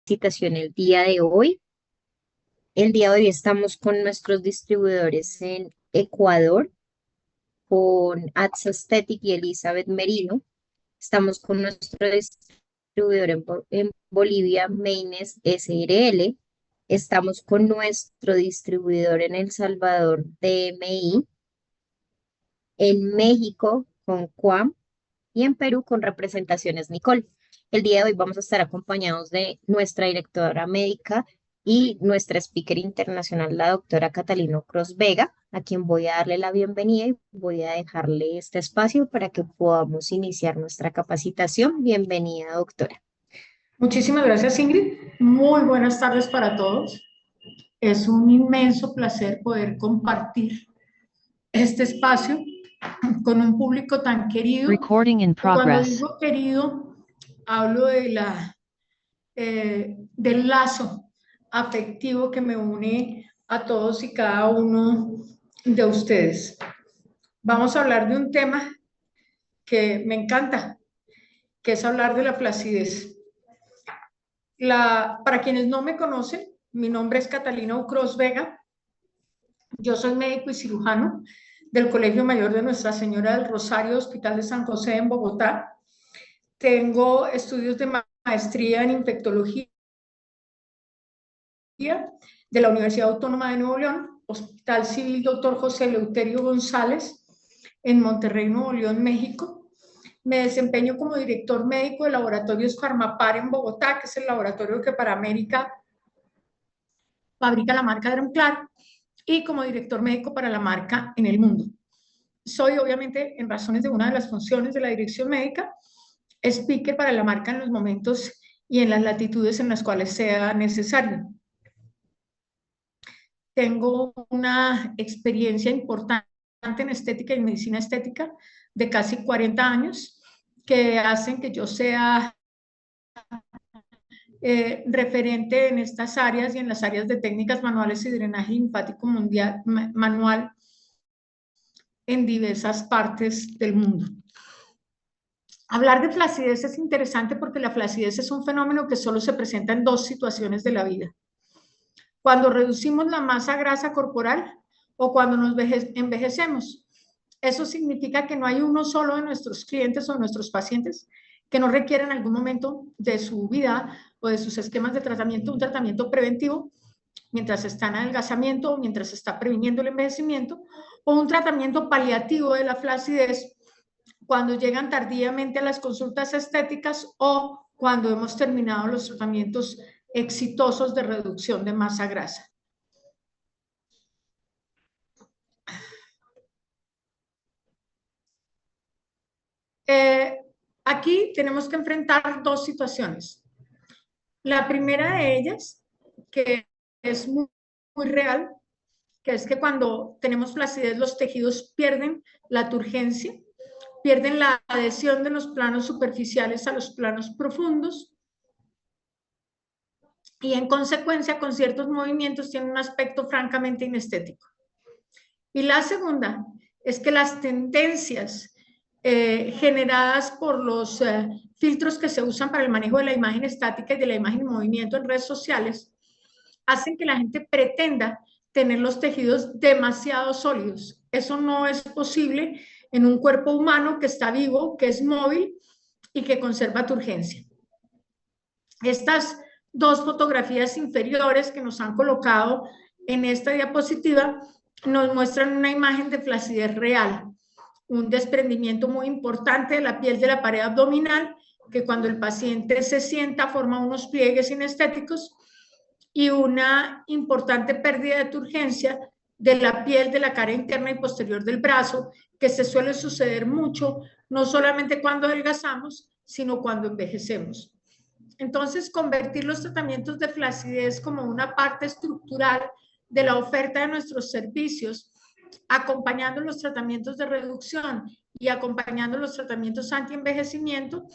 capacitación el día de hoy. El día de hoy estamos con nuestros distribuidores en Ecuador, con Atsa Aesthetic y Elizabeth Merino. Estamos con nuestro distribuidor en Bolivia, Meines SRL. Estamos con nuestro distribuidor en El Salvador, DMI. En México, con Quam. Y en Perú, con representaciones Nicole. El día de hoy vamos a estar acompañados de nuestra directora médica y nuestra speaker internacional, la doctora Catalina Cross Vega, a quien voy a darle la bienvenida y voy a dejarle este espacio para que podamos iniciar nuestra capacitación. Bienvenida, doctora. Muchísimas gracias, Ingrid. Muy buenas tardes para todos. Es un inmenso placer poder compartir este espacio con un público tan querido. Recording in Y cuando progress. digo querido, hablo de del lazo afectivo que me une a todos y cada uno de ustedes. Vamos a hablar de un tema que me encanta, que es hablar de la flacidez. Para quienes no me conocen, mi nombre es Catalina Ucros Vega. Yo soy médico y cirujano del Colegio Mayor de Nuestra Señora del Rosario, Hospital de San José en Bogotá. Tengo estudios de maestría en infectología de la Universidad Autónoma de Nuevo León, Hospital Civil Dr. José Eleuterio González en Monterrey, Nuevo León, México. Me desempeño como director médico de Laboratorios Farmapar en Bogotá, que es el laboratorio que para América fabrica la marca Dermclar, y como director médico para la marca en el mundo. Soy, obviamente, en razones de una de las funciones de la dirección médica, speaker para la marca en los momentos y en las latitudes en las cuales sea necesario. Tengo una experiencia importante en estética y medicina estética de casi 40 años que hacen que yo sea referente en estas áreas y en las áreas de técnicas manuales y drenaje linfático mundial, manual en diversas partes del mundo. Hablar de flacidez es interesante porque la flacidez es un fenómeno que solo se presenta en dos situaciones de la vida. Cuando reducimos la masa grasa corporal o cuando nos envejecemos. Eso significa que no hay uno solo de nuestros clientes o nuestros pacientes que no requiera en algún momento de su vida o de sus esquemas de tratamiento, un tratamiento preventivo mientras está en adelgazamiento o mientras está previniendo el envejecimiento, o un tratamiento paliativo de la flacidez cuando llegan tardíamente a las consultas estéticas o cuando hemos terminado los tratamientos exitosos de reducción de masa grasa. Aquí tenemos que enfrentar dos situaciones. La primera de ellas, que es muy real, que es que cuando tenemos flacidez los tejidos pierden la turgencia, pierden la adhesión de los planos superficiales a los planos profundos y en consecuencia con ciertos movimientos tienen un aspecto francamente inestético. Y la segunda es que las tendencias generadas por los filtros que se usan para el manejo de la imagen estática y de la imagen en movimiento en redes sociales hacen que la gente pretenda tener los tejidos demasiado sólidos. Eso no es posible en un cuerpo humano que está vivo, que es móvil y que conserva turgencia. Estas dos fotografías inferiores que nos han colocado en esta diapositiva nos muestran una imagen de flacidez real, un desprendimiento muy importante de la piel de la pared abdominal, que cuando el paciente se sienta forma unos pliegues inestéticos, y una importante pérdida de turgencia de la piel de la cara interna y posterior del brazo, que se suele suceder mucho, no solamente cuando adelgazamos, sino cuando envejecemos. Entonces, convertir los tratamientos de flacidez como una parte estructural de la oferta de nuestros servicios, acompañando los tratamientos de reducción y acompañando los tratamientos anti-envejecimiento,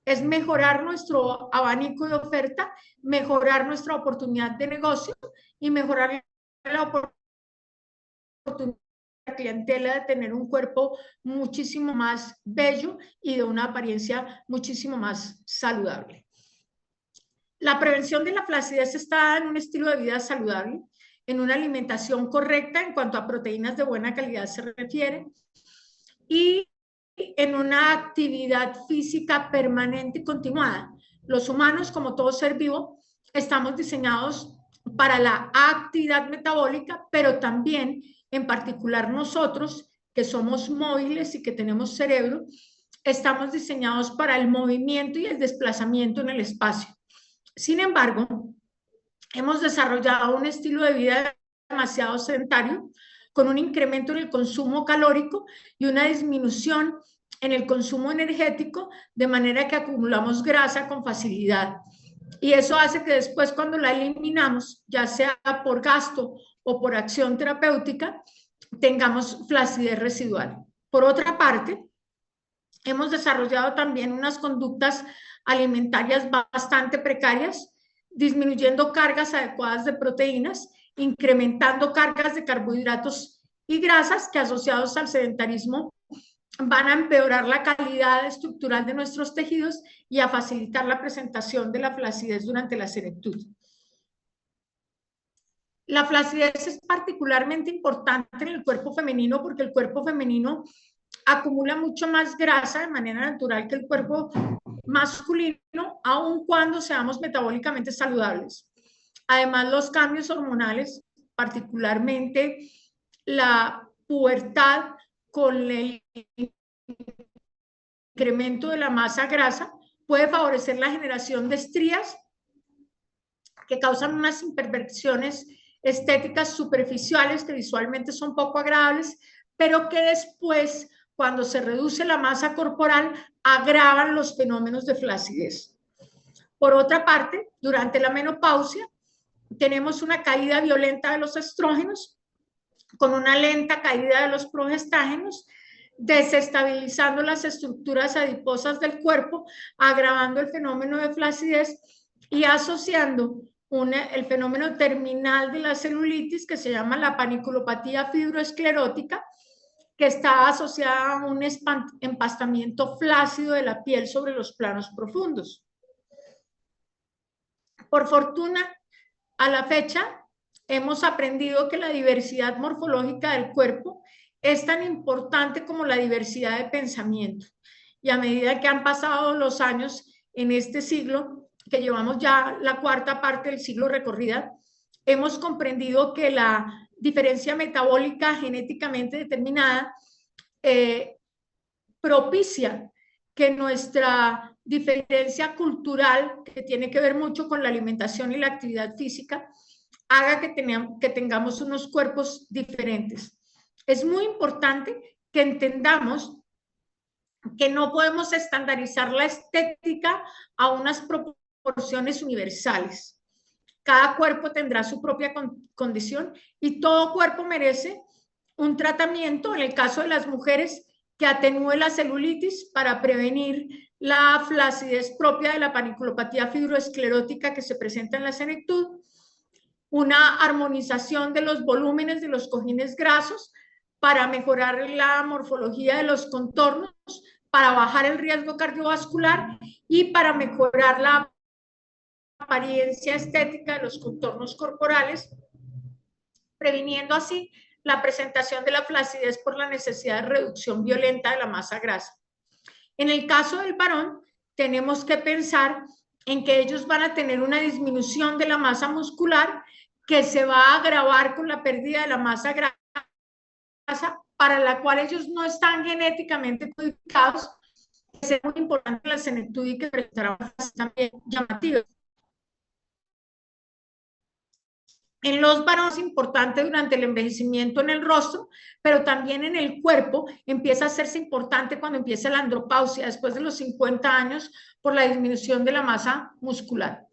es mejorar nuestro abanico de oferta, mejorar nuestra oportunidad de negocio y mejorar la oportunidad de la clientela de tener un cuerpo muchísimo más bello y de una apariencia muchísimo más saludable. La prevención de la flacidez está en un estilo de vida saludable, en una alimentación correcta en cuanto a proteínas de buena calidad se refiere, y en una actividad física permanente y continuada. Los humanos, como todo ser vivo, estamos diseñados para la actividad metabólica, pero también, en particular nosotros, que somos móviles y que tenemos cerebro, estamos diseñados para el movimiento y el desplazamiento en el espacio. Sin embargo, hemos desarrollado un estilo de vida demasiado sedentario, con un incremento en el consumo calórico y una disminución en el consumo energético, de manera que acumulamos grasa con facilidad. Y eso hace que después, cuando la eliminamos, ya sea por gasto o por acción terapéutica, tengamos flacidez residual. Por otra parte, hemos desarrollado también unas conductas alimentarias bastante precarias, disminuyendo cargas adecuadas de proteínas, incrementando cargas de carbohidratos y grasas que, asociados al sedentarismo, van a empeorar la calidad estructural de nuestros tejidos y a facilitar la presentación de la flacidez durante la senectud. La flacidez es particularmente importante en el cuerpo femenino, porque el cuerpo femenino acumula mucho más grasa de manera natural que el cuerpo masculino, aun cuando seamos metabólicamente saludables. Además, los cambios hormonales, particularmente la pubertad con el incremento de la masa grasa, puede favorecer la generación de estrías que causan unas imperfecciones estéticas superficiales que visualmente son poco agradables, pero que después, cuando se reduce la masa corporal, agravan los fenómenos de flacidez. Por otra parte, durante la menopausia, tenemos una caída violenta de los estrógenos, con una lenta caída de los progestágenos, desestabilizando las estructuras adiposas del cuerpo, agravando el fenómeno de flacidez y asociando el fenómeno terminal de la celulitis, que se llama la paniculopatía fibroesclerótica, que está asociada a un empastamiento flácido de la piel sobre los planos profundos. Por fortuna, a la fecha, hemos aprendido que la diversidad morfológica del cuerpo es tan importante como la diversidad de pensamiento. Y a medida que han pasado los años en este siglo, que llevamos ya la cuarta parte del siglo recorrida, hemos comprendido que la diferencia metabólica genéticamente determinada propicia que nuestra diferencia cultural, que tiene que ver mucho con la alimentación y la actividad física, haga que tengamos unos cuerpos diferentes. Es muy importante que entendamos que no podemos estandarizar la estética a unas proporciones universales. Cada cuerpo tendrá su propia condición y todo cuerpo merece un tratamiento, en el caso de las mujeres, que atenúe la celulitis para prevenir la flacidez propia de la paniculopatía fibroesclerótica que se presenta en la senectud, una armonización de los volúmenes de los cojines grasos para mejorar la morfología de los contornos, para bajar el riesgo cardiovascular y para mejorar la apariencia estética de los contornos corporales, previniendo así la presentación de la flacidez por la necesidad de reducción violenta de la masa grasa. En el caso del varón, tenemos que pensar en que ellos van a tener una disminución de la masa muscular que se va a agravar con la pérdida de la masa grasa, para la cual ellos no están genéticamente codificados. Es muy importante la senectud y que presentará también llamativas. En los varones es importante durante el envejecimiento en el rostro, pero también en el cuerpo empieza a hacerse importante cuando empieza la andropausia después de los 50 años por la disminución de la masa muscular.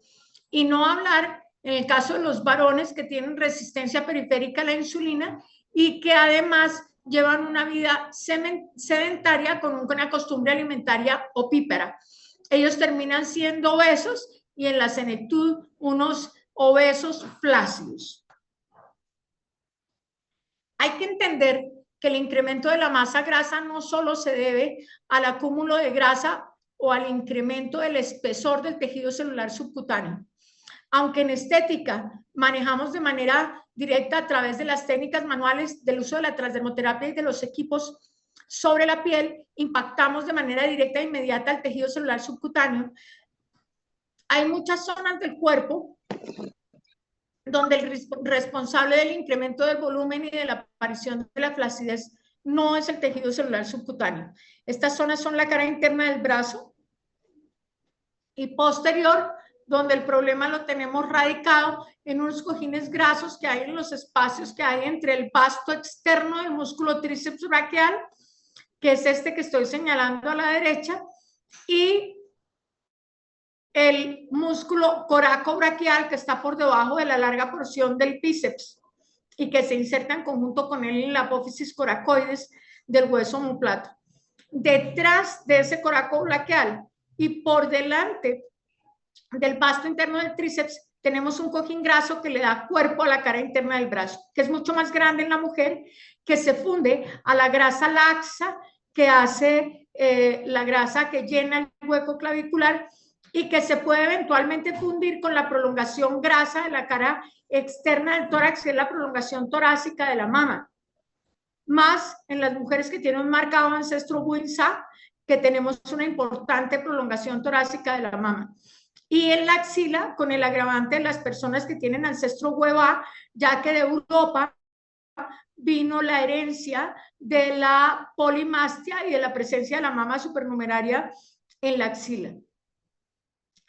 Y no hablar en el caso de los varones que tienen resistencia periférica a la insulina y que además llevan una vida sedentaria con una costumbre alimentaria opípara. Ellos terminan siendo obesos y en la senectud unos obesos flácidos. Hay que entender que el incremento de la masa grasa no solo se debe al acúmulo de grasa o al incremento del espesor del tejido celular subcutáneo, Aunque en estética manejamos de manera directa a través de las técnicas manuales del uso de la transdermoterapia y de los equipos sobre la piel, impactamos de manera directa e inmediata el tejido celular subcutáneo. Hay muchas zonas del cuerpo donde el responsable del incremento del volumen y de la aparición de la flacidez no es el tejido celular subcutáneo. Estas zonas son la cara interna del brazo y posterior, donde el problema lo tenemos radicado en unos cojines grasos que hay en los espacios que hay entre el vasto externo del músculo tríceps braquial, que es este que estoy señalando a la derecha, y el músculo coracobraquial que está por debajo de la larga porción del bíceps y que se inserta en conjunto con él en la apófisis coracoides del hueso omóplato. Detrás de ese coracobraquial y por delante del vasto interno del tríceps tenemos un cojín graso que le da cuerpo a la cara interna del brazo, que es mucho más grande en la mujer, que se funde a la grasa laxa que hace la grasa que llena el hueco clavicular y que se puede eventualmente fundir con la prolongación grasa de la cara externa del tórax, que es la prolongación torácica de la mama. Más en las mujeres que tienen un marcado ancestro Winsa, que tenemos una importante prolongación torácica de la mama. Y en la axila, con el agravante de las personas que tienen ancestro hueva, ya que de Europa vino la herencia de la polimastia y de la presencia de la mama supernumeraria en la axila.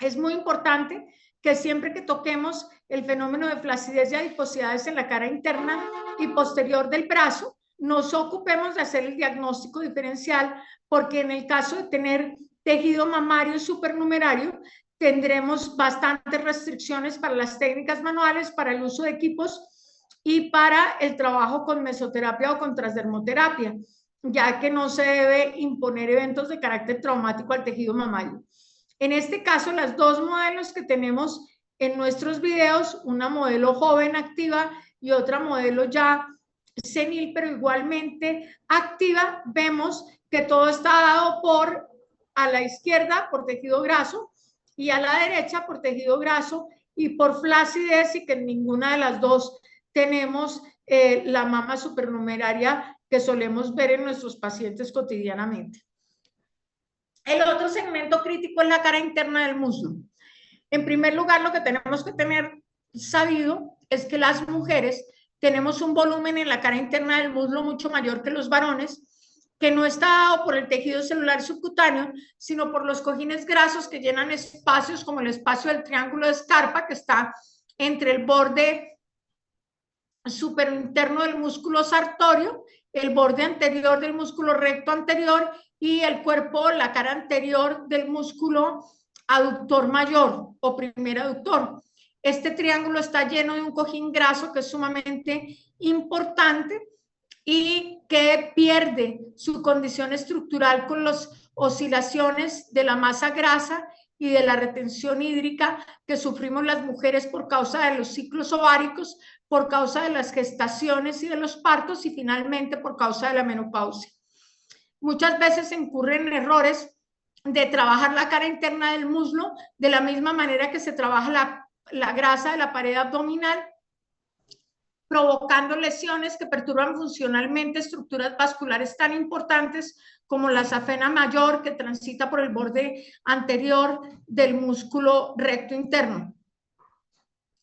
Es muy importante que siempre que toquemos el fenómeno de flacidez y adiposidades en la cara interna y posterior del brazo, nos ocupemos de hacer el diagnóstico diferencial, porque en el caso de tener tejido mamario supernumerario, tendremos bastantes restricciones para las técnicas manuales, para el uso de equipos y para el trabajo con mesoterapia o con transdermoterapia, ya que no se debe imponer eventos de carácter traumático al tejido mamario. En este caso, las dos modelos que tenemos en nuestros videos, una modelo joven activa y otra modelo ya senil, pero igualmente activa, vemos que todo está dado por, a la izquierda por tejido graso y a la derecha por tejido graso y por flacidez, y que en ninguna de las dos tenemos la mama supernumeraria que solemos ver en nuestros pacientes cotidianamente. El otro segmento crítico es la cara interna del muslo. En primer lugar, lo que tenemos que tener sabido es que las mujeres tenemos un volumen en la cara interna del muslo mucho mayor que los varones, que no está dado por el tejido celular subcutáneo, sino por los cojines grasos que llenan espacios como el espacio del triángulo de Scarpa, que está entre el borde superinterno del músculo sartorio, el borde anterior del músculo recto anterior y el cuerpo, la cara anterior del músculo aductor mayor o primer aductor. Este triángulo está lleno de un cojín graso que es sumamente importante y que pierde su condición estructural con las oscilaciones de la masa grasa y de la retención hídrica que sufrimos las mujeres por causa de los ciclos ováricos, por causa de las gestaciones y de los partos y finalmente por causa de la menopausia. Muchas veces se incurren errores de trabajar la cara interna del muslo de la misma manera que se trabaja la grasa de la pared abdominal, provocando lesiones que perturban funcionalmente estructuras vasculares tan importantes como la safena mayor, que transita por el borde anterior del músculo recto interno.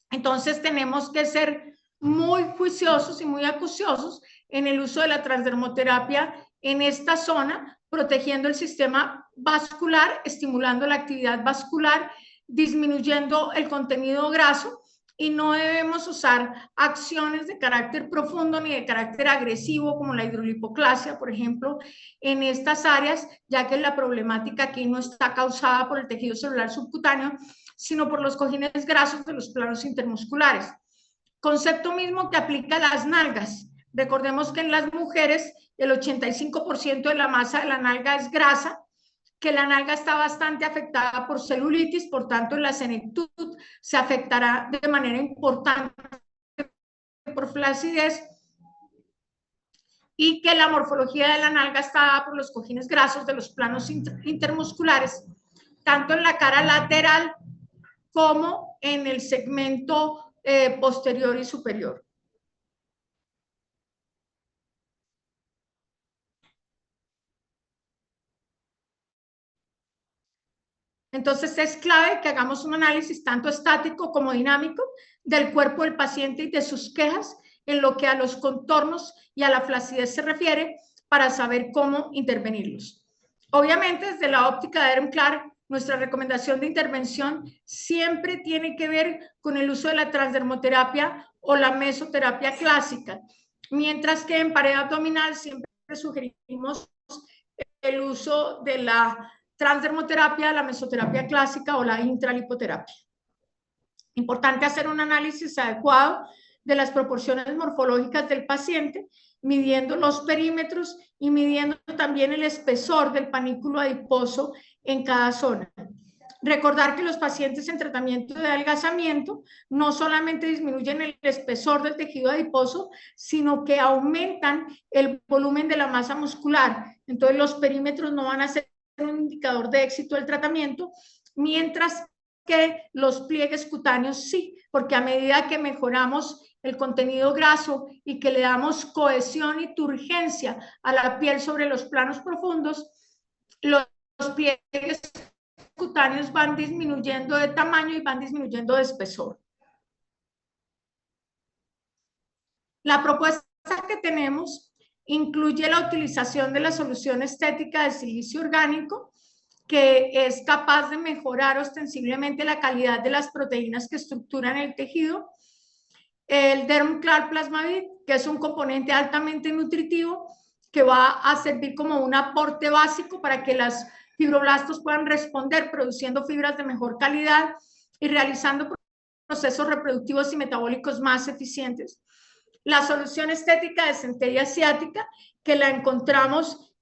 Entonces tenemos que ser muy juiciosos y muy acuciosos en el uso de la transdermoterapia en esta zona, protegiendo el sistema vascular, estimulando la actividad vascular, disminuyendo el contenido graso, y no debemos usar acciones de carácter profundo ni de carácter agresivo como la hidrolipoclasia, por ejemplo, en estas áreas, ya que la problemática aquí no está causada por el tejido celular subcutáneo, sino por los cojines grasos de los planos intermusculares. Concepto mismo que aplica a las nalgas. Recordemos que en las mujeres el 85% de la masa de la nalga es grasa, que la nalga está bastante afectada por celulitis, por tanto en la senectud se afectará de manera importante por flacidez, y que la morfología de la nalga está dada por los cojines grasos de los planos intermusculares, tanto en la cara lateral como en el segmento posterior y superior. Entonces es clave que hagamos un análisis tanto estático como dinámico del cuerpo del paciente y de sus quejas en lo que a los contornos y a la flacidez se refiere para saber cómo intervenirlos. Obviamente, desde la óptica de Aaron Clark, nuestra recomendación de intervención siempre tiene que ver con el uso de la transdermoterapia o la mesoterapia clásica, mientras que en pared abdominal siempre sugerimos el uso de la transdermoterapia, la mesoterapia clásica o la intralipoterapia. Importante hacer un análisis adecuado de las proporciones morfológicas del paciente, midiendo los perímetros y midiendo también el espesor del panículo adiposo en cada zona. Recordar que los pacientes en tratamiento de adelgazamiento no solamente disminuyen el espesor del tejido adiposo, sino que aumentan el volumen de la masa muscular. Entonces los perímetros no van a ser un indicador de éxito del tratamiento, mientras que los pliegues cutáneos sí, porque a medida que mejoramos el contenido graso y que le damos cohesión y turgencia a la piel sobre los planos profundos, los pliegues cutáneos van disminuyendo de tamaño y van disminuyendo de espesor. La propuesta que tenemos incluye la utilización de la solución estética de silicio orgánico, que es capaz de mejorar ostensiblemente la calidad de las proteínas que estructuran el tejido. El DermClar Plasmavid, que es un componente altamente nutritivo que va a servir como un aporte básico para que las fibroblastos puedan responder produciendo fibras de mejor calidad y realizando procesos reproductivos y metabólicos más eficientes. La solución estética de centella asiática, que la encontramos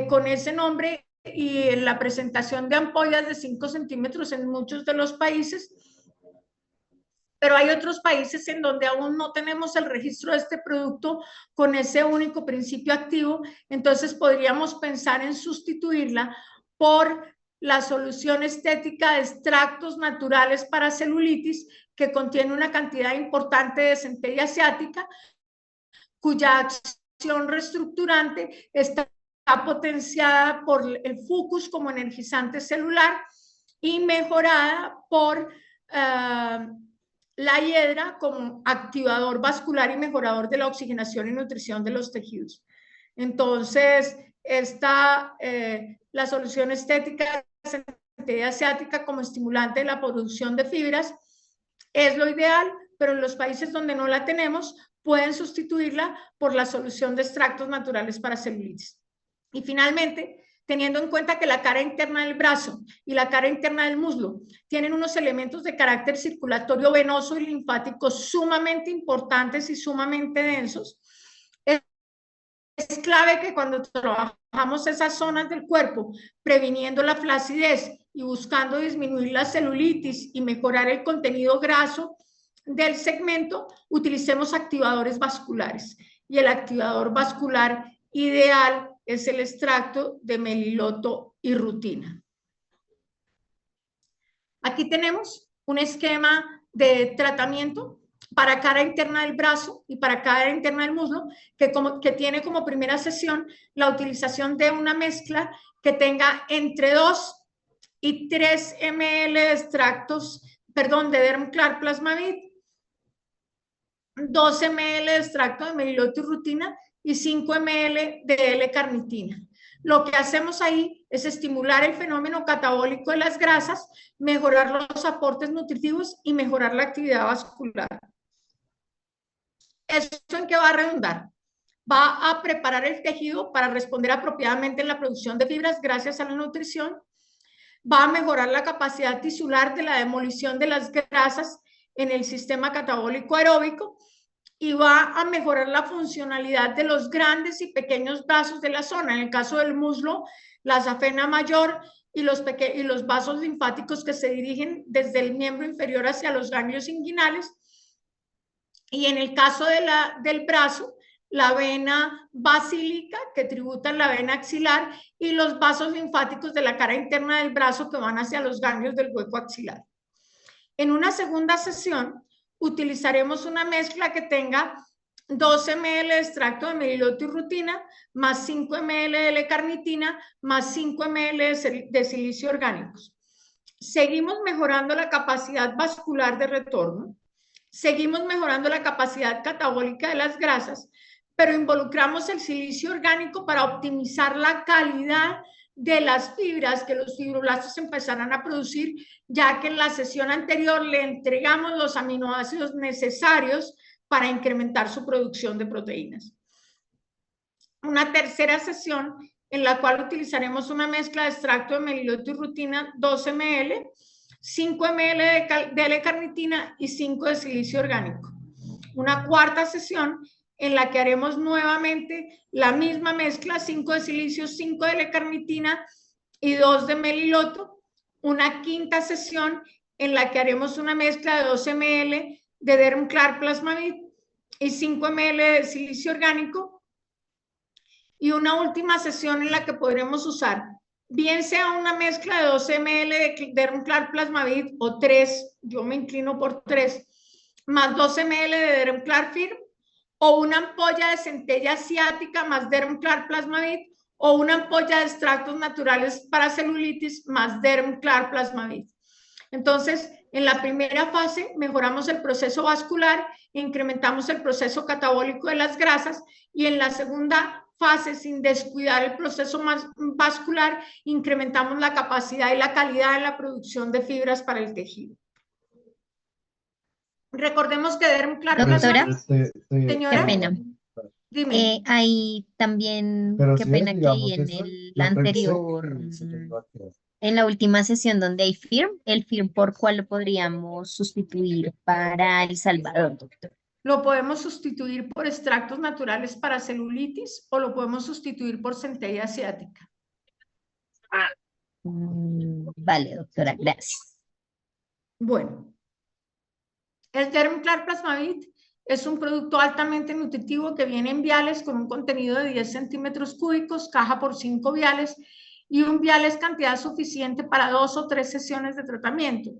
con ese nombre y en la presentación de ampollas de 5 centímetros en muchos de los países, pero hay otros países en donde aún no tenemos el registro de este producto con ese único principio activo, entonces podríamos pensar en sustituirla por la solución estética de extractos naturales para celulitis, que contiene una cantidad importante de centella asiática, cuya acción reestructurante está potenciada por el fucus como energizante celular y mejorada por la hiedra como activador vascular y mejorador de la oxigenación y nutrición de los tejidos. Entonces, la solución estética de centella asiática como estimulante de la producción de fibras es lo ideal, pero en los países donde no la tenemos, pueden sustituirla por la solución de extractos naturales para celulitis. Y finalmente, teniendo en cuenta que la cara interna del brazo y la cara interna del muslo tienen unos elementos de carácter circulatorio venoso y linfático sumamente importantes y sumamente densos, es clave que cuando trabajamos esas zonas del cuerpo, previniendo la flacidez y buscando disminuir la celulitis y mejorar el contenido graso del segmento, utilicemos activadores vasculares. Y el activador vascular ideal es el extracto de meliloto y rutina. Aquí tenemos un esquema de tratamiento para cara interna del brazo y para cara interna del muslo, que tiene como primera sesión la utilización de una mezcla que tenga entre 2 y 3 ml de extractos, perdón, de DermClar Plasmavid, 2 ml de extracto de meliloto y rutina y 5 ml de L-carnitina. Lo que hacemos ahí es estimular el fenómeno catabólico de las grasas, mejorar los aportes nutritivos y mejorar la actividad vascular. ¿Eso en qué va a redundar? Va a preparar el tejido para responder apropiadamente en la producción de fibras gracias a la nutrición. Va a mejorar la capacidad tisular de la demolición de las grasas en el sistema catabólico aeróbico y va a mejorar la funcionalidad de los grandes y pequeños vasos de la zona. En el caso del muslo, la safena mayor y los vasos linfáticos que se dirigen desde el miembro inferior hacia los ganglios inguinales. Y en el caso del brazo, la vena basílica, que tributa en la vena axilar, y los vasos linfáticos de la cara interna del brazo que van hacia los ganglios del hueco axilar. En una segunda sesión utilizaremos una mezcla que tenga 2 ml de extracto de meliloto y rutina, más 5 ml de L-carnitina, más 5 ml de silicio orgánicos. Seguimos mejorando la capacidad vascular de retorno, seguimos mejorando la capacidad catabólica de las grasas, pero involucramos el silicio orgánico para optimizar la calidad de las fibras que los fibroblastos empezarán a producir, ya que en la sesión anterior le entregamos los aminoácidos necesarios para incrementar su producción de proteínas. Una tercera sesión en la cual utilizaremos una mezcla de extracto de meliloto y rutina, 2 ml, 5 ml de L-carnitina y 5 de silicio orgánico. Una cuarta sesión en la que haremos nuevamente la misma mezcla, 5 de silicio, 5 de L-carnitina y 2 de meliloto. Una quinta sesión en la que haremos una mezcla de 2 ml de Dermclar Plasmavit y 5 ml de silicio orgánico. Y una última sesión en la que podremos usar, bien sea una mezcla de 2 ml de Dermclar Plasmavit o 3, yo me inclino por 3, más 2 ml de Dermclar Firm, o una ampolla de centella asiática más Dermclar Plasmavit, o una ampolla de extractos naturales para celulitis más Dermclar Plasmavit. Entonces, en la primera fase mejoramos el proceso vascular, incrementamos el proceso catabólico de las grasas, y en la segunda fase, sin descuidar el proceso vascular, incrementamos la capacidad y la calidad de la producción de fibras para el tejido. Recordemos que Dermclar Doctora, señora, qué pena. dime. Ahí también, Pero qué si pena ves, que ahí digamos, en eso, el yo pensé anterior, que se te iba a quedar. en la última sesión donde hay FIRM, el FIRM por cuál lo podríamos sustituir para El Salvador, doctor. Lo podemos sustituir por extractos naturales para celulitis o lo podemos sustituir por centella asiática. Vale, doctora, gracias. Bueno, el Dermclar Plasmavit es un producto altamente nutritivo que viene en viales con un contenido de 10 centímetros cúbicos, caja por 5 viales, y un vial es cantidad suficiente para 2 o 3 sesiones de tratamiento.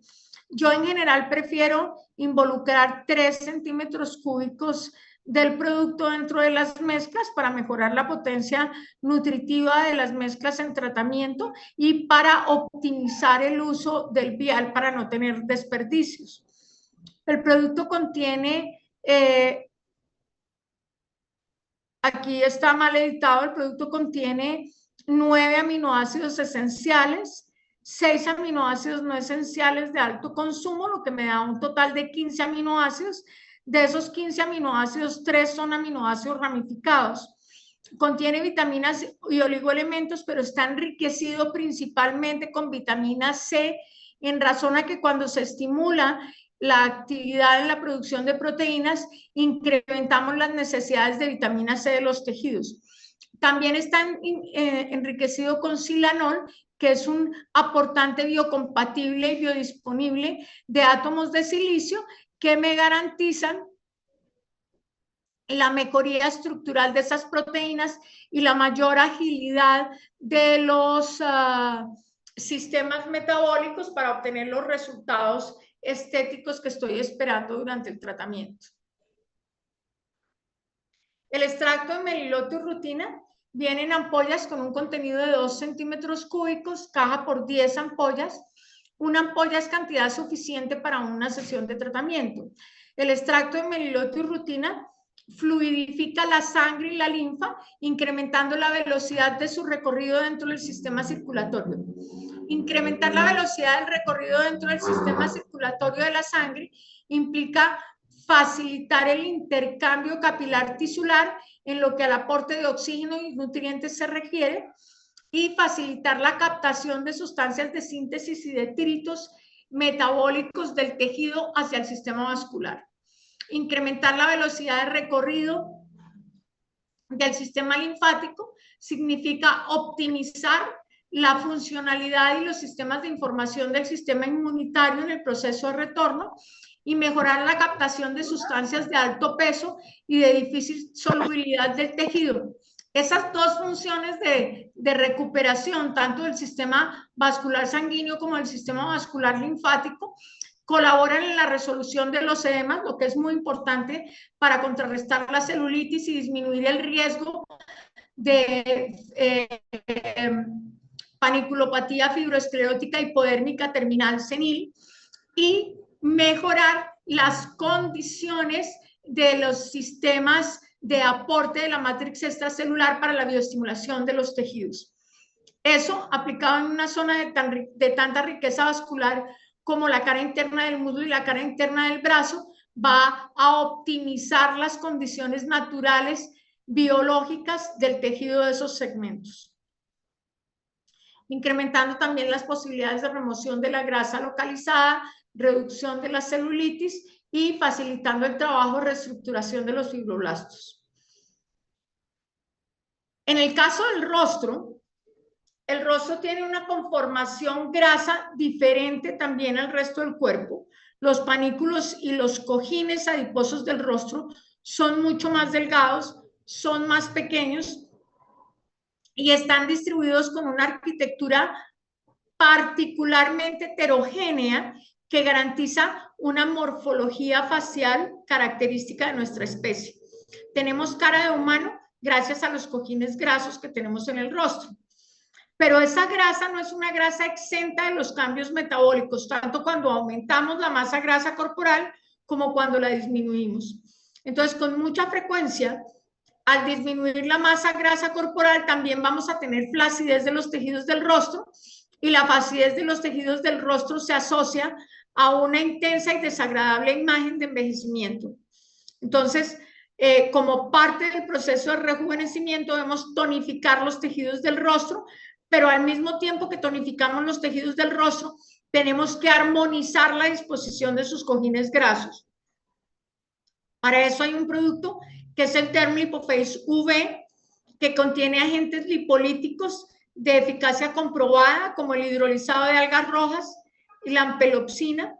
Yo en general prefiero involucrar 3 centímetros cúbicos del producto dentro de las mezclas para mejorar la potencia nutritiva de las mezclas en tratamiento y para optimizar el uso del vial para no tener desperdicios. El producto contiene, aquí está mal editado, el producto contiene 9 aminoácidos esenciales, 6 aminoácidos no esenciales de alto consumo, lo que me da un total de 15 aminoácidos. De esos 15 aminoácidos, 3 son aminoácidos ramificados. Contiene vitaminas y oligoelementos, pero está enriquecido principalmente con vitamina C, en razón a que cuando se estimula la actividad en la producción de proteínas, incrementamos las necesidades de vitamina C de los tejidos. También está enriquecido con silanol, que es un aportante biocompatible y biodisponible de átomos de silicio que me garantizan la mejoría estructural de esas proteínas y la mayor agilidad de los sistemas metabólicos para obtener los resultados estéticos que estoy esperando durante el tratamiento. El extracto de meliloto y rutina viene en ampollas con un contenido de 2 centímetros cúbicos, caja por 10 ampollas. Una ampolla es cantidad suficiente para una sesión de tratamiento. El extracto de meliloto y rutina fluidifica la sangre y la linfa, incrementando la velocidad de su recorrido dentro del sistema circulatorio. Incrementar la velocidad del recorrido dentro del sistema circulatorio de la sangre implica facilitar el intercambio capilar tisular en lo que al aporte de oxígeno y nutrientes se refiere, y facilitar la captación de sustancias de síntesis y detritos metabólicos del tejido hacia el sistema vascular. Incrementar la velocidad de recorrido del sistema linfático significa optimizar la funcionalidad y los sistemas de información del sistema inmunitario en el proceso de retorno y mejorar la captación de sustancias de alto peso y de difícil solubilidad del tejido. Esas dos funciones de recuperación, tanto del sistema vascular sanguíneo como del sistema vascular linfático, colaboran en la resolución de los edemas, lo que es muy importante para contrarrestar la celulitis y disminuir el riesgo de paniculopatía fibroesclerótica hipodérmica terminal senil y mejorar las condiciones de los sistemas de aporte de la matriz extracelular para la bioestimulación de los tejidos. Eso, aplicado en una zona de tanta riqueza vascular como la cara interna del muslo y la cara interna del brazo, va a optimizar las condiciones naturales biológicas del tejido de esos segmentos, incrementando también las posibilidades de remoción de la grasa localizada, reducción de la celulitis y facilitando el trabajo de reestructuración de los fibroblastos. En el caso del rostro, el rostro tiene una conformación grasa diferente también al resto del cuerpo. Los panículos y los cojines adiposos del rostro son mucho más delgados, son más pequeños y están distribuidos con una arquitectura particularmente heterogénea que garantiza una morfología facial característica de nuestra especie. Tenemos cara de humano gracias a los cojines grasos que tenemos en el rostro. Pero esa grasa no es una grasa exenta de los cambios metabólicos, tanto cuando aumentamos la masa grasa corporal como cuando la disminuimos. Entonces, con mucha frecuencia, al disminuir la masa grasa corporal, también vamos a tener flacidez de los tejidos del rostro, y la flacidez de los tejidos del rostro se asocia a una intensa y desagradable imagen de envejecimiento. Entonces, como parte del proceso de rejuvenecimiento, debemos tonificar los tejidos del rostro, pero al mismo tiempo que tonificamos los tejidos del rostro, tenemos que armonizar la disposición de sus cojines grasos. Para eso hay un producto que es el Dermlipoface UV, que contiene agentes lipolíticos de eficacia comprobada, como el hidrolizado de algas rojas y la ampelopsina,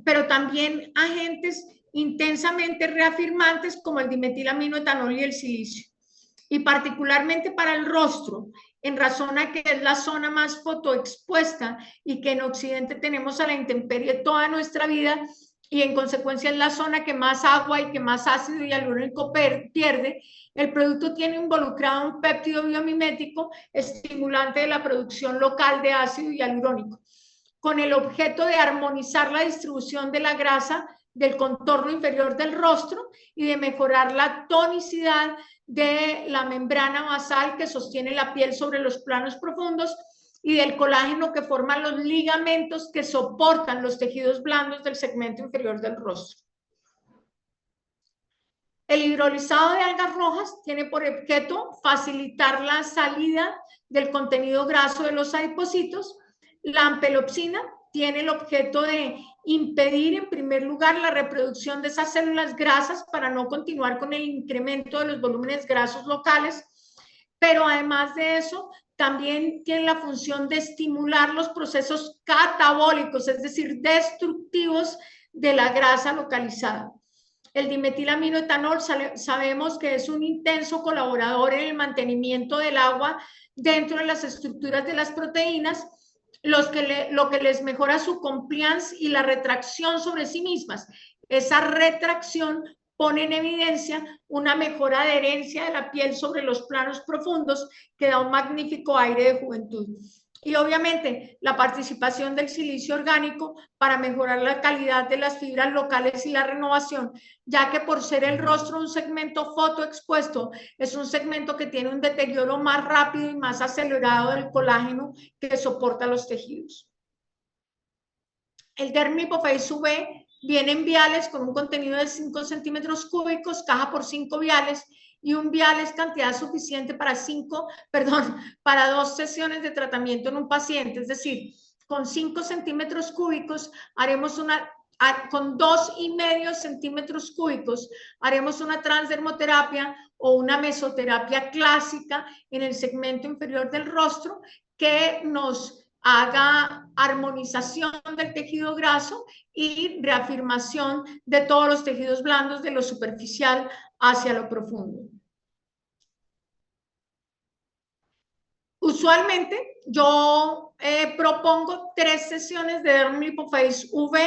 pero también agentes intensamente reafirmantes como el dimetilaminoetanol y el silicio. Y particularmente para el rostro, en razón a que es la zona más fotoexpuesta y que en Occidente tenemos a la intemperie toda nuestra vida, y en consecuencia es la zona que más agua y que más ácido hialurónico pierde, el producto tiene involucrado un péptido biomimético estimulante de la producción local de ácido hialurónico, con el objeto de armonizar la distribución de la grasa del contorno inferior del rostro y de mejorar la tonicidad de la membrana basal que sostiene la piel sobre los planos profundos y del colágeno que forma los ligamentos que soportan los tejidos blandos del segmento inferior del rostro. El hidrolizado de algas rojas tiene por objeto facilitar la salida del contenido graso de los adipocitos. La ampelopsina tiene el objeto de impedir, en primer lugar, la reproducción de esas células grasas para no continuar con el incremento de los volúmenes grasos locales, pero además de eso, también tiene la función de estimular los procesos catabólicos, es decir, destructivos de la grasa localizada. El dimetilaminoetanol sabemos que es un intenso colaborador en el mantenimiento del agua dentro de las estructuras de las proteínas, lo que les mejora su compliance y la retracción sobre sí mismas. Esa retracción pone en evidencia una mejor adherencia de la piel sobre los planos profundos que da un magnífico aire de juventud. Y obviamente la participación del silicio orgánico para mejorar la calidad de las fibras locales y la renovación, ya que por ser el rostro un segmento fotoexpuesto, es un segmento que tiene un deterioro más rápido y más acelerado del colágeno que soporta los tejidos. El Dermlipoface UV viene en viales con un contenido de 5 centímetros cúbicos, caja por 5 viales, y un vial es cantidad suficiente para para 2 sesiones de tratamiento en un paciente. Es decir, con 5 centímetros cúbicos haremos con 2,5 centímetros cúbicos haremos una transdermoterapia o una mesoterapia clásica en el segmento inferior del rostro que nos haga armonización del tejido graso y reafirmación de todos los tejidos blandos de lo superficial hacia lo profundo. Usualmente yo propongo 3 sesiones de Dermlipoface UV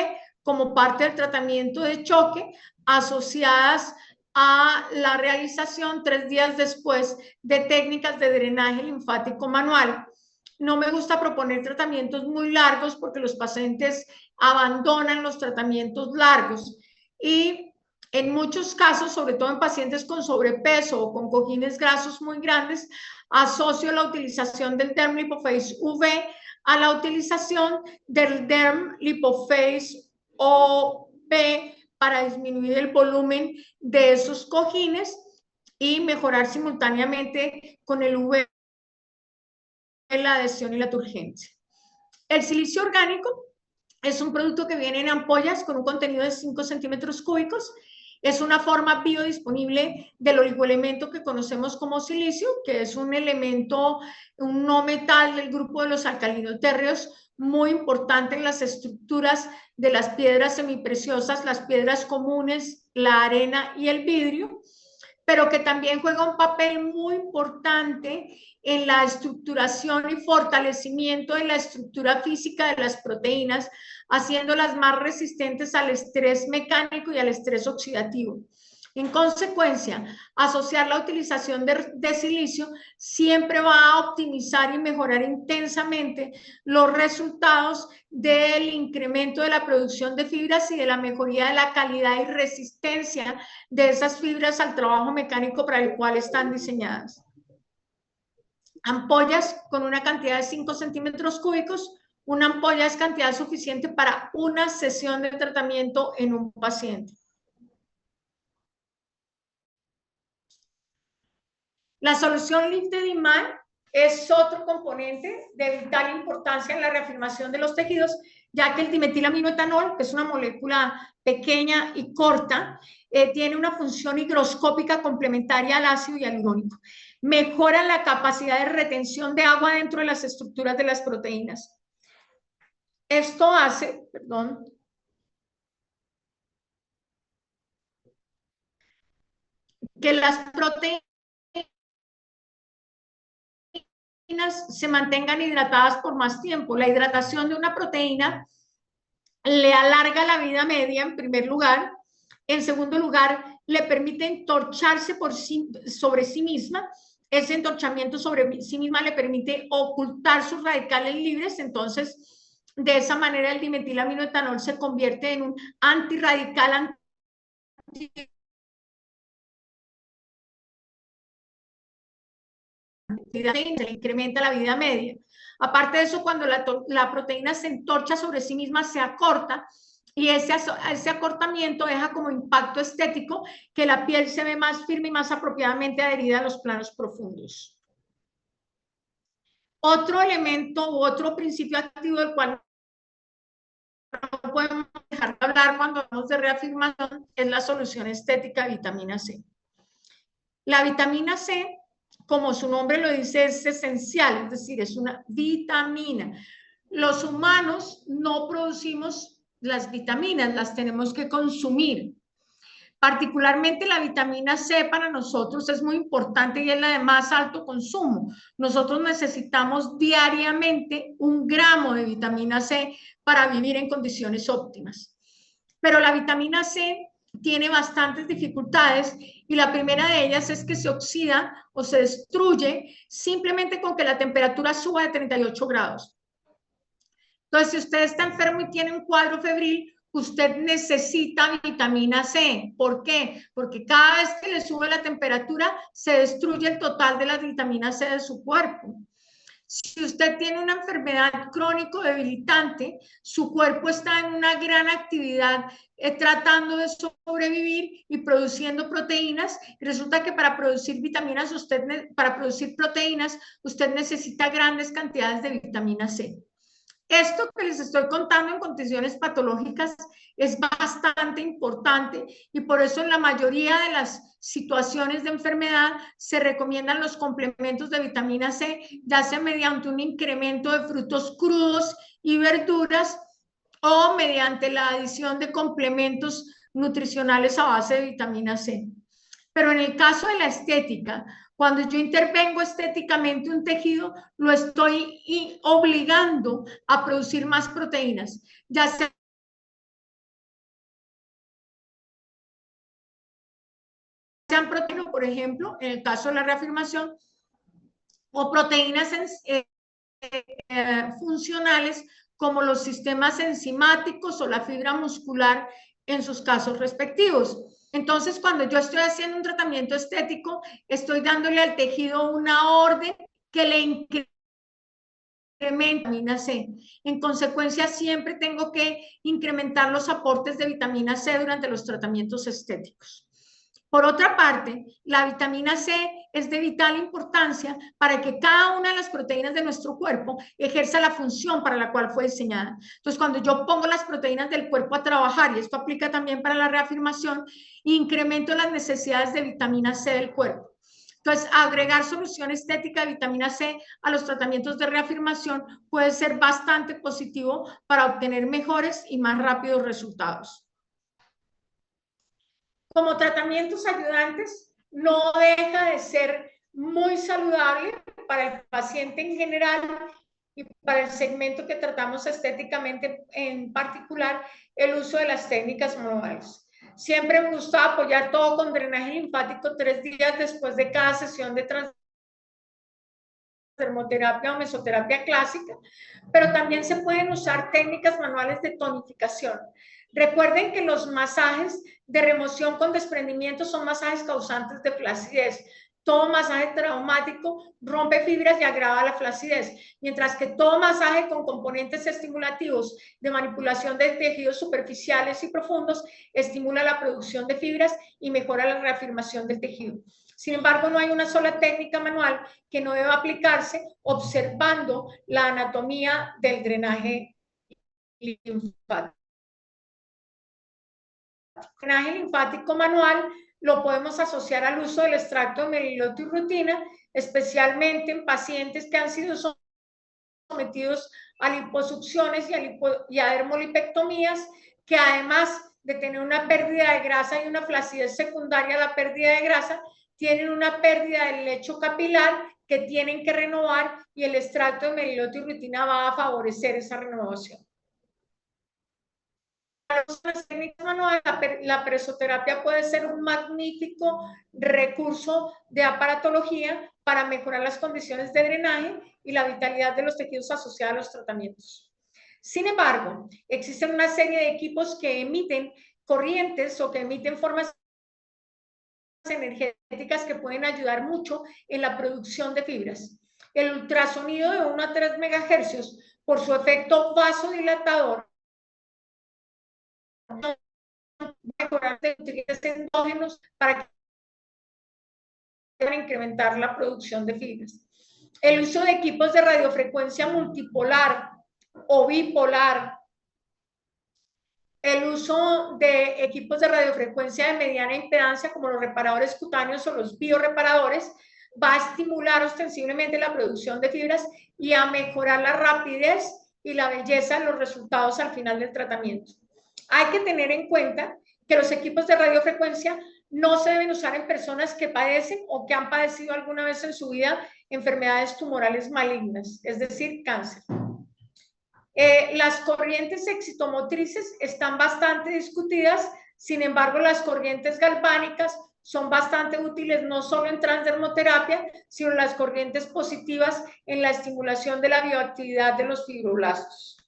como parte del tratamiento de choque, asociadas a la realización 3 días después de técnicas de drenaje linfático manual. No me gusta proponer tratamientos muy largos porque los pacientes abandonan los tratamientos largos y en muchos casos, sobre todo en pacientes con sobrepeso o con cojines grasos muy grandes, asocio la utilización del Derm Lipophase UV a la utilización del Derm Lipophase OP para disminuir el volumen de esos cojines y mejorar simultáneamente con el UV la adhesión y la turgencia. El silicio orgánico es un producto que viene en ampollas con un contenido de 5 centímetros cúbicos. Es una forma biodisponible del oligoelemento que conocemos como silicio, que es un elemento, un no metal del grupo de los alcalinotérreos, muy importante en las estructuras de las piedras semipreciosas, las piedras comunes, la arena y el vidrio, pero que también juega un papel muy importante en la estructuración y fortalecimiento de la estructura física de las proteínas, haciéndolas más resistentes al estrés mecánico y al estrés oxidativo. En consecuencia, asociar la utilización de silicio siempre va a optimizar y mejorar intensamente los resultados del incremento de la producción de fibras y de la mejoría de la calidad y resistencia de esas fibras al trabajo mecánico para el cual están diseñadas. Ampollas con una cantidad de 5 centímetros cúbicos. Una ampolla es cantidad suficiente para una sesión de tratamiento en un paciente. La solución Lipdemán es otro componente de vital importancia en la reafirmación de los tejidos, ya que el dimetilaminoetanol, que es una molécula pequeña y corta, tiene una función higroscópica complementaria al ácido hialurónico. Mejora la capacidad de retención de agua dentro de las estructuras de las proteínas. Esto hace, que las proteínas se mantengan hidratadas por más tiempo. La hidratación de una proteína le alarga la vida media, en primer lugar. En segundo lugar, le permite entorcharse sobre sí misma. Ese entorchamiento sobre sí misma le permite ocultar sus radicales libres. Entonces, de esa manera, el dimetilaminoetanol se convierte en un antirradical se incrementa la vida media. Aparte de eso, cuando la proteína se entorcha sobre sí misma, se acorta, y ese acortamiento deja como impacto estético que la piel se ve más firme y más apropiadamente adherida a los planos profundos. Otro elemento u otro principio activo del cual no podemos dejar de hablar cuando hablamos de reafirmación es la solución estética de vitamina C. La vitamina C, como su nombre lo dice, es esencial, es decir, es una vitamina. Los humanos no producimos las vitaminas, las tenemos que consumir. Particularmente la vitamina C para nosotros es muy importante y es la de más alto consumo. Nosotros necesitamos diariamente 1 gramo de vitamina C para vivir en condiciones óptimas. Pero la vitamina C tiene bastantes dificultades y la primera de ellas es que se oxida o se destruye simplemente con que la temperatura suba de 38 grados. Entonces, si usted está enfermo y tiene un cuadro febril, usted necesita vitamina C. ¿Por qué? Porque cada vez que le sube la temperatura, se destruye el total de las vitaminas C de su cuerpo. Si usted tiene una enfermedad crónico debilitante, su cuerpo está en una gran actividad tratando de sobrevivir y produciendo proteínas. Y resulta que para producir vitaminas, para producir proteínas, usted necesita grandes cantidades de vitamina C. Esto que les estoy contando en condiciones patológicas es bastante importante y por eso en la mayoría de las situaciones de enfermedad se recomiendan los complementos de vitamina C, ya sea mediante un incremento de frutos crudos y verduras o mediante la adición de complementos nutricionales a base de vitamina C. Pero en el caso de la estética, cuando yo intervengo estéticamente un tejido, lo estoy obligando a producir más proteínas, ya sea sean proteínas, por ejemplo, en el caso de la reafirmación, o proteínas funcionales como los sistemas enzimáticos o la fibra muscular en sus casos respectivos. Entonces, cuando yo estoy haciendo un tratamiento estético, estoy dándole al tejido una orden que le incrementa vitamina C. En consecuencia, siempre tengo que incrementar los aportes de vitamina C durante los tratamientos estéticos. Por otra parte, la vitamina C es de vital importancia para que cada una de las proteínas de nuestro cuerpo ejerza la función para la cual fue diseñada. Entonces, cuando yo pongo las proteínas del cuerpo a trabajar, y esto aplica también para la reafirmación, incremento las necesidades de vitamina C del cuerpo. Entonces, agregar solución estética de vitamina C a los tratamientos de reafirmación puede ser bastante positivo para obtener mejores y más rápidos resultados. Como tratamientos ayudantes, no deja de ser muy saludable para el paciente en general y para el segmento que tratamos estéticamente en particular, el uso de las técnicas manuales. Siempre me gusta apoyar todo con drenaje linfático 3 días después de cada sesión de termoterapia o mesoterapia clásica, pero también se pueden usar técnicas manuales de tonificación. Recuerden que los masajes de remoción con desprendimiento son masajes causantes de flacidez. Todo masaje traumático rompe fibras y agrava la flacidez, mientras que todo masaje con componentes estimulativos de manipulación de tejidos superficiales y profundos estimula la producción de fibras y mejora la reafirmación del tejido. Sin embargo, no hay una sola técnica manual que no deba aplicarse observando la anatomía del drenaje linfático. El drenaje linfático manual lo podemos asociar al uso del extracto de meliloto y rutina, especialmente en pacientes que han sido sometidos a liposucciones y a dermolipectomías, que además de tener una pérdida de grasa y una flacidez secundaria a la pérdida de grasa, tienen una pérdida del lecho capilar que tienen que renovar, y el extracto de meliloto y rutina va a favorecer esa renovación. Para las técnicas manuales, la presoterapia puede ser un magnífico recurso de aparatología para mejorar las condiciones de drenaje y la vitalidad de los tejidos asociados a los tratamientos. Sin embargo, existen una serie de equipos que emiten corrientes o que emiten formas energéticas que pueden ayudar mucho en la producción de fibras. El ultrasonido de 1 a 3 megahercios, por su efecto vasodilatador, mejorar de nutrientes endógenos para incrementar la producción de fibras. El uso de equipos de radiofrecuencia multipolar o bipolar, el uso de equipos de radiofrecuencia de mediana impedancia como los reparadores cutáneos o los bioreparadores va a estimular ostensiblemente la producción de fibras y a mejorar la rapidez y la belleza de los resultados al final del tratamiento. Hay que tener en cuenta que los equipos de radiofrecuencia no se deben usar en personas que padecen o que han padecido alguna vez en su vida enfermedades tumorales malignas, es decir, cáncer. Las corrientes excitomotrices están bastante discutidas, sin embargo, las corrientes galvánicas son bastante útiles no solo en transdermoterapia, sino las corrientes positivas en la estimulación de la bioactividad de los fibroblastos.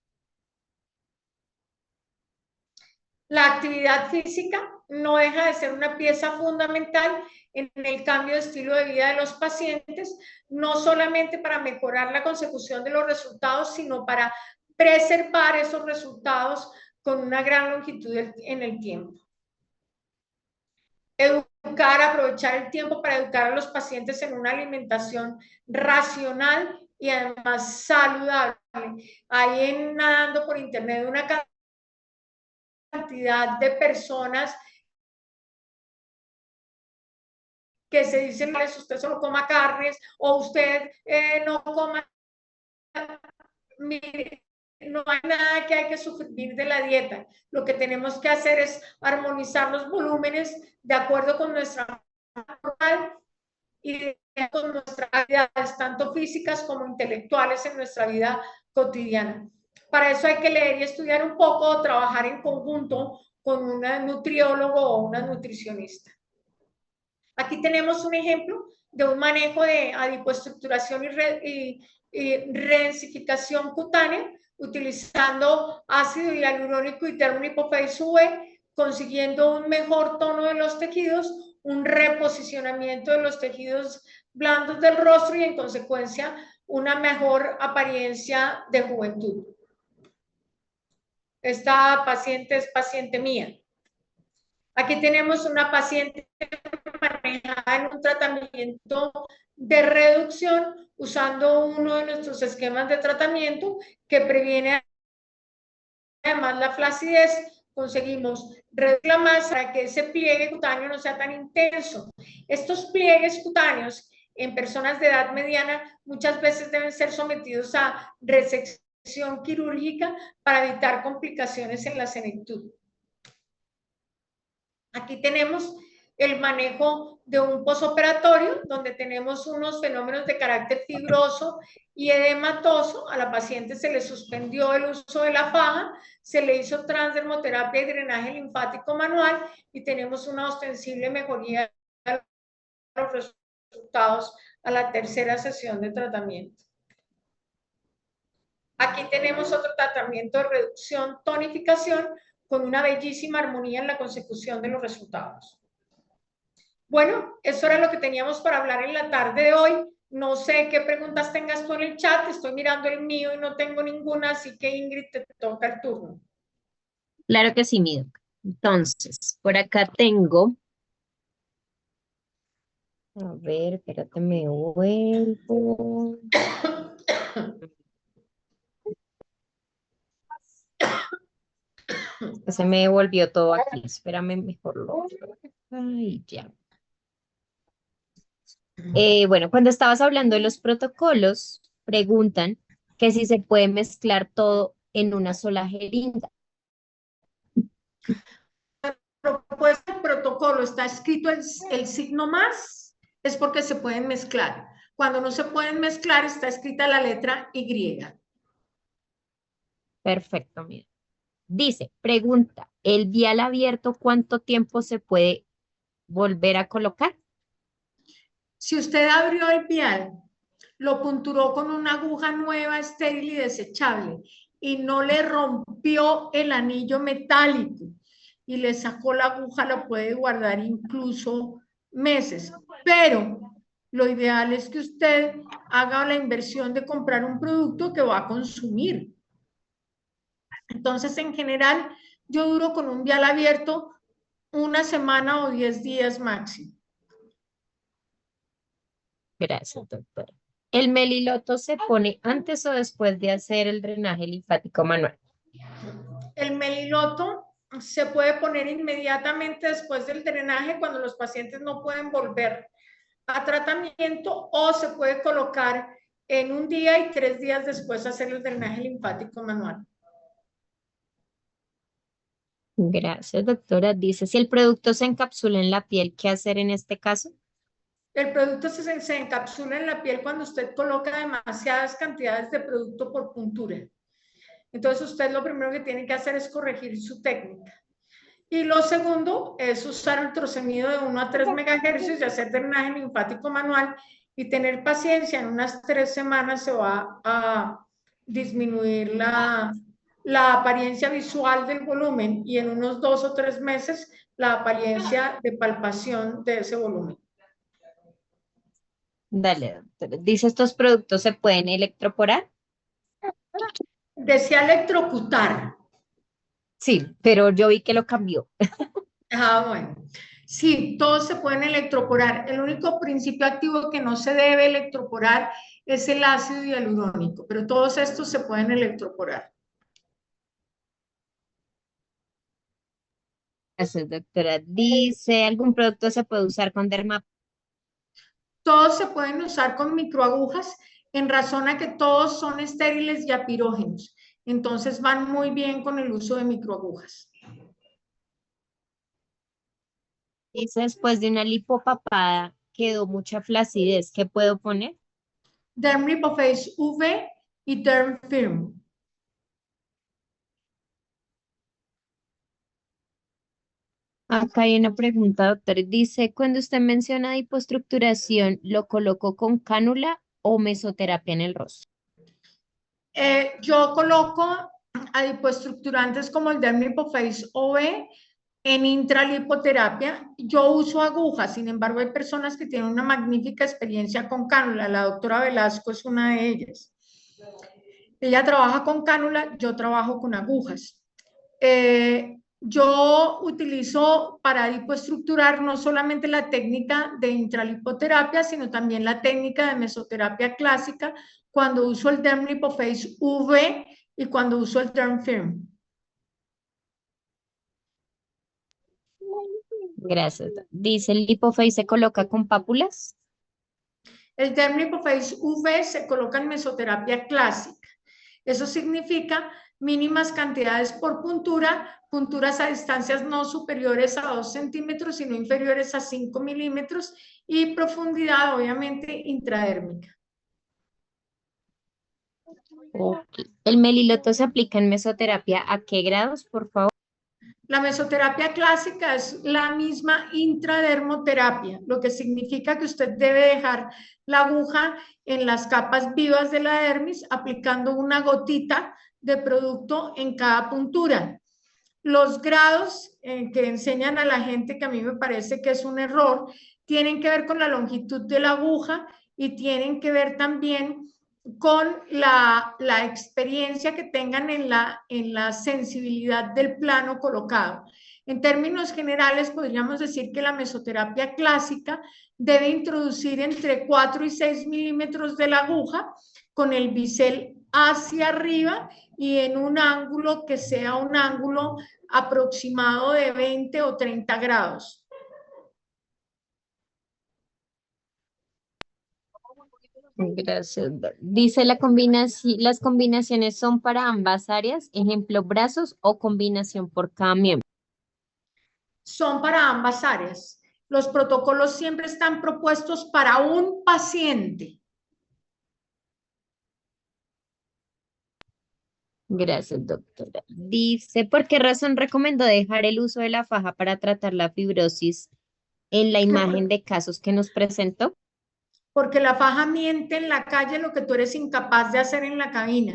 La actividad física no deja de ser una pieza fundamental en el cambio de estilo de vida de los pacientes, no solamente para mejorar la consecución de los resultados, sino para preservar esos resultados con una gran longitud en el tiempo. Educar, aprovechar el tiempo para educar a los pacientes en una alimentación racional y además saludable. Ahí nadando por internet una cantidad de personas que se dicen, usted solo coma carnes o usted no coma, mire, no hay nada que hay que sufrir de la dieta. Lo que tenemos que hacer es armonizar los volúmenes de acuerdo con nuestra moral y con nuestras habilidades, tanto físicas como intelectuales en nuestra vida cotidiana. Para eso hay que leer y estudiar un poco o trabajar en conjunto con un nutriólogo o una nutricionista. Aquí tenemos un ejemplo de un manejo de adipoestructuración y redensificación cutánea utilizando ácido hialurónico y Dermaphase UV, consiguiendo un mejor tono de los tejidos, un reposicionamiento de los tejidos blandos del rostro y en consecuencia una mejor apariencia de juventud. Esta paciente es paciente mía. Aquí tenemos una paciente manejada en un tratamiento de reducción usando uno de nuestros esquemas de tratamiento que previene además la flacidez. Conseguimos reducir la masa para que ese pliegue cutáneo no sea tan intenso. Estos pliegues cutáneos en personas de edad mediana muchas veces deben ser sometidos a resección quirúrgica para evitar complicaciones en la senectud. Aquí tenemos el manejo de un posoperatorio, donde tenemos unos fenómenos de carácter fibroso y edematoso. A la paciente se le suspendió el uso de la faja, se le hizo transdermoterapia y drenaje linfático manual y tenemos una ostensible mejoría de los resultados a la tercera sesión de tratamiento. Aquí tenemos otro tratamiento de reducción, tonificación, con una bellísima armonía en la consecución de los resultados. Bueno, eso era lo que teníamos para hablar en la tarde de hoy. No sé qué preguntas tengas tú en el chat, estoy mirando el mío y no tengo ninguna, así que Ingrid, te toca el turno. Claro que sí, mi doc. Entonces, por acá tengo, a ver, espérate, me vuelvo. Se me devolvió todo aquí. Espérame, mejor lo. Ay, ya. Bueno, cuando estabas hablando de los protocolos, preguntan que si se puede mezclar todo en una sola jeringa. Propuesta el protocolo, está escrito el signo más, es porque se pueden mezclar. Cuando no se pueden mezclar, está escrita la letra Y. Perfecto, mira. Dice, pregunta, ¿el vial abierto cuánto tiempo se puede volver a colocar? Si usted abrió el vial, lo punturó con una aguja nueva, estéril y desechable, y no le rompió el anillo metálico y le sacó la aguja, lo puede guardar incluso meses. Pero lo ideal es que usted haga la inversión de comprar un producto que va a consumir. Entonces, en general, yo duro con un vial abierto una semana o 10 días máximo. Gracias, doctora. ¿El meliloto se pone antes o después de hacer el drenaje linfático manual? El meliloto se puede poner inmediatamente después del drenaje cuando los pacientes no pueden volver a tratamiento o se puede colocar en un día y 3 días después hacer el drenaje linfático manual. Gracias, doctora. Dice, si el producto se encapsula en la piel, ¿qué hacer en este caso? El producto se encapsula en la piel cuando usted coloca demasiadas cantidades de producto por puntura. Entonces usted lo primero que tiene que hacer es corregir su técnica. Y lo segundo es usar ultrasonido de 1 a 3 megahercios y hacer drenaje linfático manual y tener paciencia. En unas 3 semanas se va a disminuir la apariencia visual del volumen y en unos 2 o 3 meses la apariencia de palpación de ese volumen. Dale, doctora. Dice, ¿estos productos se pueden electroporar? Desea electrocutar. Sí, pero yo vi que lo cambió. Bueno. Sí, todos se pueden electroporar. El único principio activo que no se debe electroporar es el ácido hialurónico, pero todos estos se pueden electroporar. Gracias, doctora. Dice, ¿algún producto se puede usar con derma? Todos se pueden usar con microagujas en razón a que todos son estériles y apirógenos. Entonces van muy bien con el uso de microagujas. Dice, después de una lipopapada quedó mucha flacidez. ¿Qué puedo poner? Dermaphase UV y Derm Firm. Acá hay una pregunta, doctor. Dice, cuando usted menciona hipoestructuración, ¿lo coloco con cánula o mesoterapia en el rostro? Yo coloco adipoestructurantes como el Dermipoface OV en intralipoterapia. Yo uso agujas, sin embargo, hay personas que tienen una magnífica experiencia con cánula. La doctora Velasco es una de ellas. Ella trabaja con cánula, yo trabajo con agujas. Yo utilizo para lipoestructurar no solamente la técnica de intralipoterapia, sino también la técnica de mesoterapia clásica cuando uso el Derm Lipoface UV y cuando uso el Derm Firm. Gracias. Dice, ¿el lipoface se coloca con pápulas? El Derm Lipoface UV se coloca en mesoterapia clásica. Eso significa mínimas cantidades por puntura, punturas a distancias no superiores a 2 centímetros, sino inferiores a 5 milímetros y profundidad, obviamente, intradérmica. Ok. ¿El meliloto se aplica en mesoterapia a qué grados, por favor? La mesoterapia clásica es la misma intradermoterapia, lo que significa que usted debe dejar la aguja en las capas vivas de la dermis aplicando una gotita de producto en cada puntura. Los grados que enseñan a la gente, que a mí me parece que es un error, tienen que ver con la longitud de la aguja y tienen que ver también con la experiencia que tengan en la sensibilidad del plano colocado. En términos generales, podríamos decir que la mesoterapia clásica debe introducir entre 4 y 6 milímetros de la aguja con el bisel hacia arriba y en un ángulo que sea un ángulo aproximado de 20 o 30 grados. Gracias. Dice, las combinaciones son para ambas áreas, ejemplo, brazos o combinación por cada miembro. Son para ambas áreas. Los protocolos siempre están propuestos para un paciente. Gracias, doctora. Dice, ¿por qué razón recomendó dejar el uso de la faja para tratar la fibrosis en la imagen de casos que nos presentó? Porque la faja miente en la calle lo que tú eres incapaz de hacer en la cabina,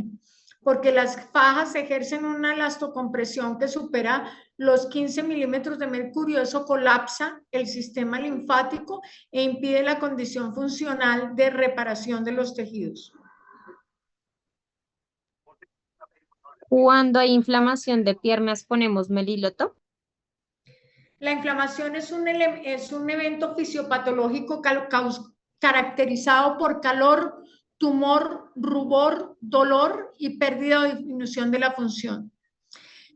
porque las fajas ejercen una elastocompresión que supera los 15 milímetros de mercurio. Eso colapsa el sistema linfático e impide la condición funcional de reparación de los tejidos. Cuando hay inflamación de piernas, ponemos meliloto. La inflamación es un evento fisiopatológico caracterizado por calor, tumor, rubor, dolor y pérdida o disminución de la función.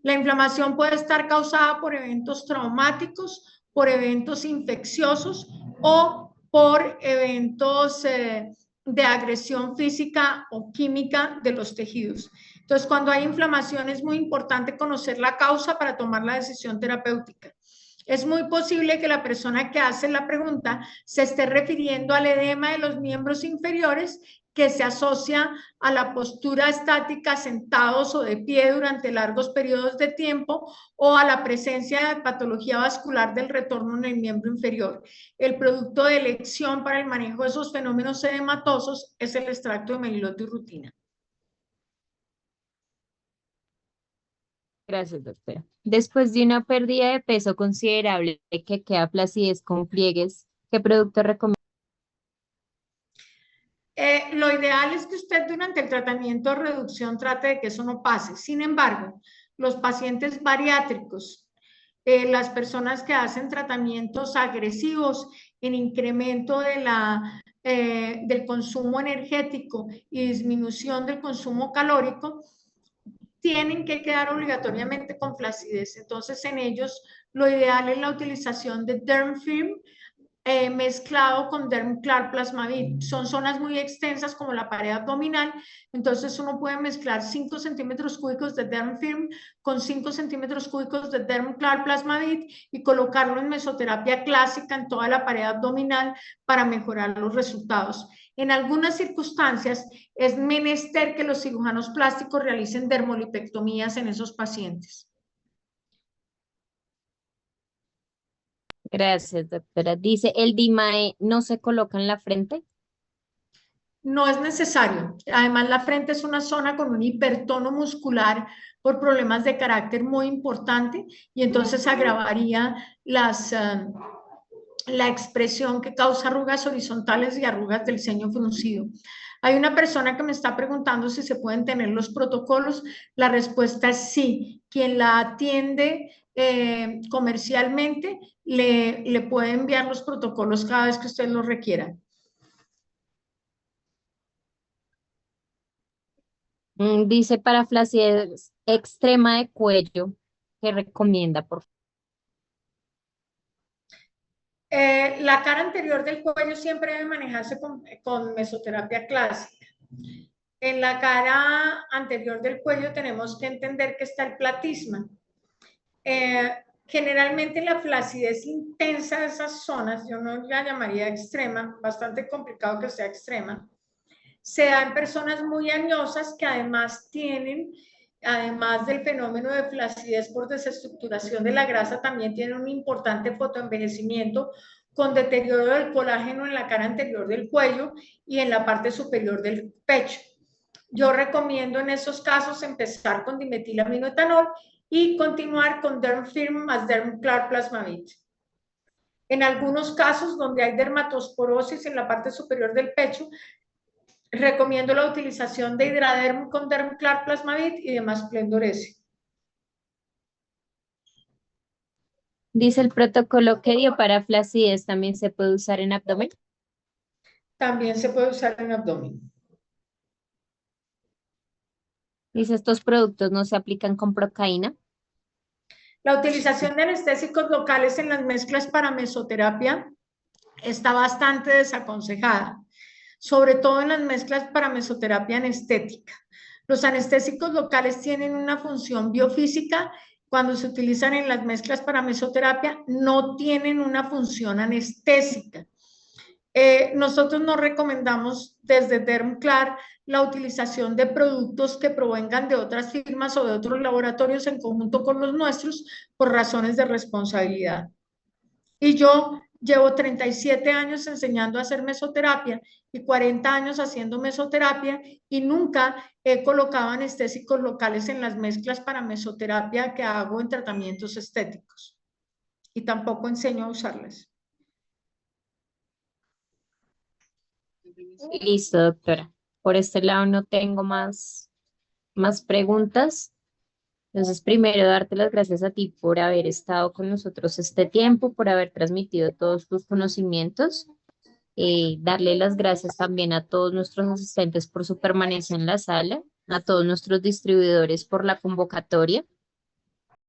La inflamación puede estar causada por eventos traumáticos, por eventos infecciosos o por eventos de agresión física o química de los tejidos. Entonces, cuando hay inflamación es muy importante conocer la causa para tomar la decisión terapéutica. Es muy posible que la persona que hace la pregunta se esté refiriendo al edema de los miembros inferiores que se asocia a la postura estática sentados o de pie durante largos periodos de tiempo o a la presencia de patología vascular del retorno en el miembro inferior. El producto de elección para el manejo de esos fenómenos edematosos es el extracto de meliloto y rutina. Gracias, doctora. Después de una pérdida de peso considerable que queda flacidez con pliegues, ¿qué producto recomienda? Lo ideal es que usted durante el tratamiento de reducción trate de que eso no pase. Sin embargo, los pacientes bariátricos, las personas que hacen tratamientos agresivos en incremento del consumo energético y disminución del consumo calórico, tienen que quedar obligatoriamente con flacidez. Entonces, en ellos, lo ideal es la utilización de Derm Firm mezclado con Dermclar Plasmavit. Son zonas muy extensas como la pared abdominal, entonces uno puede mezclar 5 centímetros cúbicos de Dermfirm con 5 centímetros cúbicos de Dermclar Plasmavit y colocarlo en mesoterapia clásica en toda la pared abdominal para mejorar los resultados. En algunas circunstancias es menester que los cirujanos plásticos realicen dermolipectomías en esos pacientes. Gracias, doctora. Dice, ¿el DIMAE no se coloca en la frente? No es necesario. Además, la frente es una zona con un hipertono muscular por problemas de carácter muy importante y entonces agravaría la expresión que causa arrugas horizontales y arrugas del ceño fruncido. Hay una persona que me está preguntando si se pueden tener los protocolos. La respuesta es sí. Quien la atiende comercialmente le puede enviar los protocolos cada vez que usted los requiera. Dice, para flacidez extrema de cuello, ¿qué recomienda, por favor? La cara anterior del cuello siempre debe manejarse con mesoterapia clásica. En la cara anterior del cuello tenemos que entender que está el platisma. Eh, Generalmente la flacidez intensa de esas zonas, yo no la llamaría extrema, bastante complicado que sea extrema, se da en personas muy añosas que además tienen, además del fenómeno de flacidez por desestructuración de la grasa, también tienen un importante fotoenvejecimiento con deterioro del colágeno en la cara anterior del cuello y en la parte superior del pecho. Yo recomiendo en esos casos empezar con dimetilaminoetanol y continuar con Dermfirm más Dermclar Plasmavit. En algunos casos donde hay dermatosporosis en la parte superior del pecho, recomiendo la utilización de Hidraderm con Dermclar Plasmavit y demás Splendor S. Dice, el protocolo que dio para flacidez también se puede usar en abdomen. También se puede usar en abdomen. Dice, estos productos no se aplican con procaína. La utilización de anestésicos locales en las mezclas para mesoterapia está bastante desaconsejada, sobre todo en las mezclas para mesoterapia anestética. Los anestésicos locales tienen una función biofísica cuando se utilizan en las mezclas para mesoterapia, no tienen una función anestésica. Nosotros no recomendamos desde Dermclar la utilización de productos que provengan de otras firmas o de otros laboratorios en conjunto con los nuestros por razones de responsabilidad. Y yo llevo 37 años enseñando a hacer mesoterapia y 40 años haciendo mesoterapia y nunca he colocado anestésicos locales en las mezclas para mesoterapia que hago en tratamientos estéticos. Y tampoco enseño a usarlas. Listo, doctora. Por este lado no tengo más preguntas. Entonces, primero, darte las gracias a ti por haber estado con nosotros este tiempo, por haber transmitido todos tus conocimientos. Darle las gracias también a todos nuestros asistentes por su permanencia en la sala, a todos nuestros distribuidores por la convocatoria.